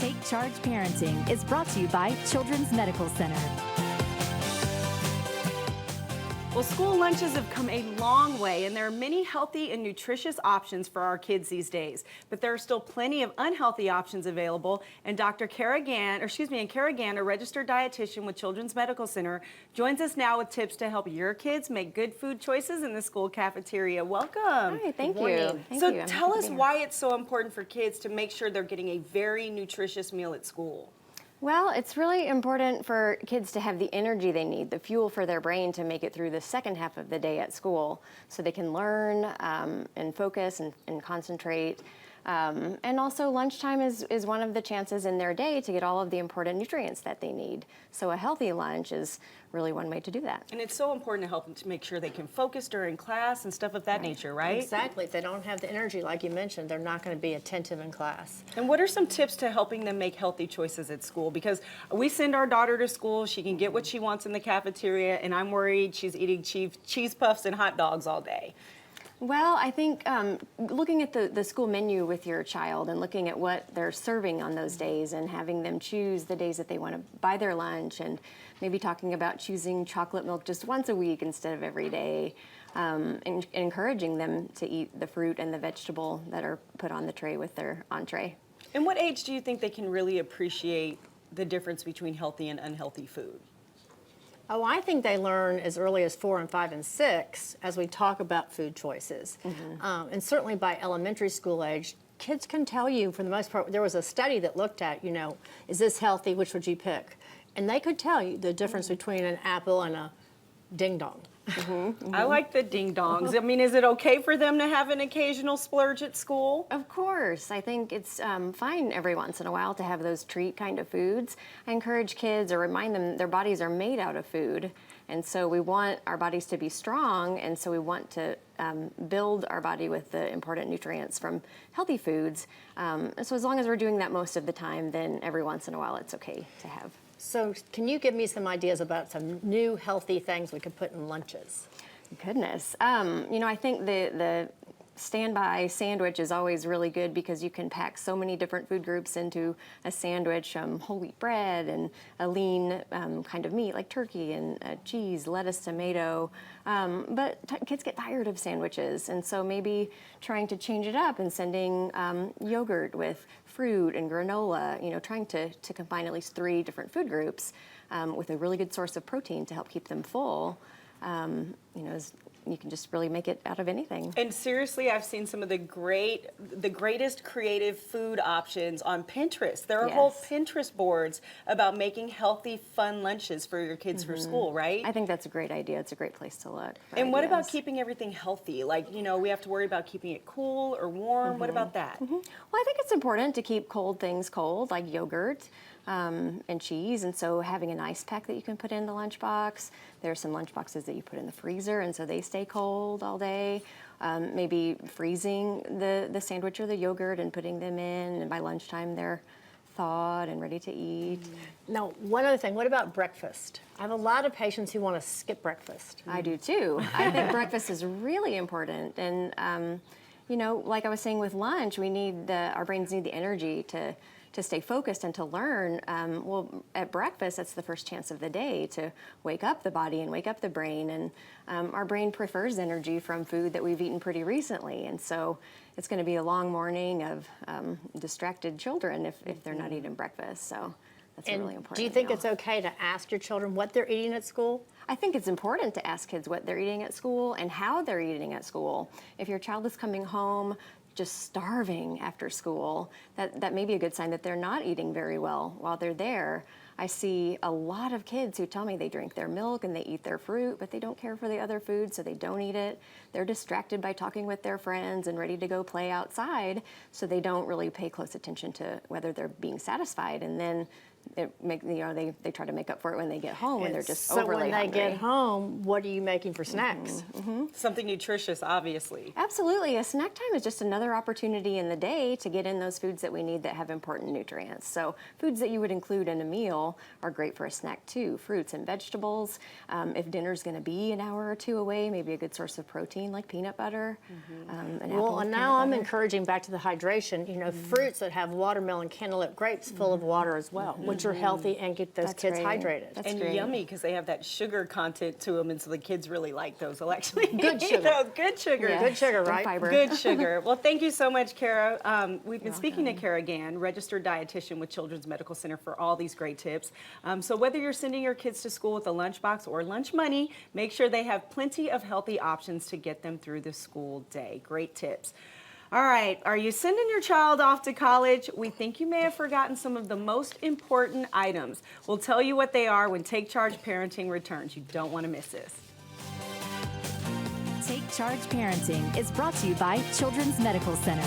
Take Charge Parenting is brought to you by Children's Medical Center. Well, school lunches have come a long way, and there are many healthy and nutritious options for our kids these days. But there are still plenty of unhealthy options available, and Dr. Kara Gann, a registered dietitian with Children's Medical Center, joins us now with tips to help your kids make good food choices in the school cafeteria. Welcome. Hi, thank you. So tell us why it's so important for kids to make sure they're getting a very nutritious meal at school. Well, it's really important for kids to have the energy they need, the fuel for their brain to make it through the second half of the day at school so they can learn and focus and concentrate. And also lunchtime is one of the chances in their day to get all of the important nutrients that they need. So a healthy lunch is really one way to do that. And it's so important to help them to make sure they can focus during class and stuff of that nature, right? Exactly. If they don't have the energy, like you mentioned, they're not going to be attentive in class. And what are some tips to helping them make healthy choices at school? Because we send our daughter to school, she can get what she wants in the cafeteria, and I'm worried she's eating cheese puffs and hot dogs all day. Well, I think looking at the school menu with your child and looking at what they're serving on those days and having them choose the days that they want to buy their lunch, and maybe talking about choosing chocolate milk just once a week instead of every day, and encouraging them to eat the fruit and the vegetable that are put on the tray with their entree. And what age do you think they can really appreciate the difference between healthy and unhealthy food? Oh, I think they learn as early as 4 and 5 and 6 as we talk about food choices. And certainly by elementary school age, kids can tell you, for the most part, there was a study that looked at, is this healthy, which would you pick? And they could tell you the difference between an apple and a ding-dong. I like the ding-dongs. I mean, is it okay for them to have an occasional splurge at school? Of course. I think it's fine every once in a while to have those treat kind of foods. I encourage kids or remind them their bodies are made out of food. And so we want our bodies to be strong, and so we want to build our body with the important nutrients from healthy foods. And so as long as we're doing that most of the time, then every once in a while it's okay to have. So can you give me some ideas about some new healthy things we could put in lunches? Goodness. I think the standby sandwich is always really good because you can pack so many different food groups into a sandwich, whole wheat bread and a lean kind of meat like turkey and cheese, lettuce, tomato. But kids get tired of sandwiches, and so maybe trying to change it up and sending yogurt with fruit and granola, trying to combine at least 3 different food groups with a really good source of protein to help keep them full. You can just really make it out of anything. And seriously, I've seen some of the greatest creative food options on Pinterest. There are whole Pinterest boards about making healthy, fun lunches for your kids for school, right? I think that's a great idea. It's a great place to look. And what about keeping everything healthy? Like, we have to worry about keeping it cool or warm. What about that? Well, I think it's important to keep cold things cold, like yogurt and cheese. And so having an ice pack that you can put in the lunchbox. There are some lunch boxes that you put in the freezer, and so they stay cold all day. Maybe freezing the sandwich or the yogurt and putting them in, and by lunchtime they're thawed and ready to eat. Now, one other thing, what about breakfast? I have a lot of patients who want to skip breakfast. I do too. I think breakfast is really important. And, like I was saying with lunch, our brains need the energy to stay focused and to learn. Well, at breakfast, that's the first chance of the day to wake up the body and wake up the brain. And our brain prefers energy from food that we've eaten pretty recently. And so it's going to be a long morning of distracted children if they're not eating breakfast. So that's really important. Do you think it's okay to ask your children what they're eating at school? I think it's important to ask kids what they're eating at school and how they're eating at school. If your child is coming home just starving after school, that may be a good sign that they're not eating very well while they're there. I see a lot of kids who tell me they drink their milk and they eat their fruit, but they don't care for the other food, so they don't eat it. They're distracted by talking with their friends and ready to go play outside, so they don't really pay close attention to whether they're being satisfied. And then they try to make up for it when they get home, and they're just overly hungry. So when they get home, what are you making for snacks? Something nutritious, obviously. Absolutely. A snack time is just another opportunity in the day to get in those foods that we need that have important nutrients. So foods that you would include in a meal meal are great for a snack too. Fruits and vegetables. If dinner's going to be an hour or two away, maybe a good source of protein like peanut butter. An apple Well, with and peanut now I'm butter. encouraging back to the hydration. You know, fruits that have watermelon, cantaloupe, grapes full of water as well, which are healthy and get those That's kids great. hydrated. That's And great. yummy because they have that sugar content to them, and so the kids really like those. They'll actually Good eat sugar. those. Good sugar. Yeah. Good sugar, Good right? fiber. Good sugar. Well, thank you so much, Kara. We've been speaking to Kara Gann, registered dietitian with Children's Medical Center, for all these great tips. So whether you're sending your kids to school with a lunchbox or lunch money, make sure they have plenty of healthy options to get them through the school day. Great tips. All right, are you sending your child off to college? We think you may have forgotten some of the most important items. We'll tell you what they are when Take Charge Parenting returns. You don't want to miss this. Take Charge Parenting is brought to you by Children's Medical Center.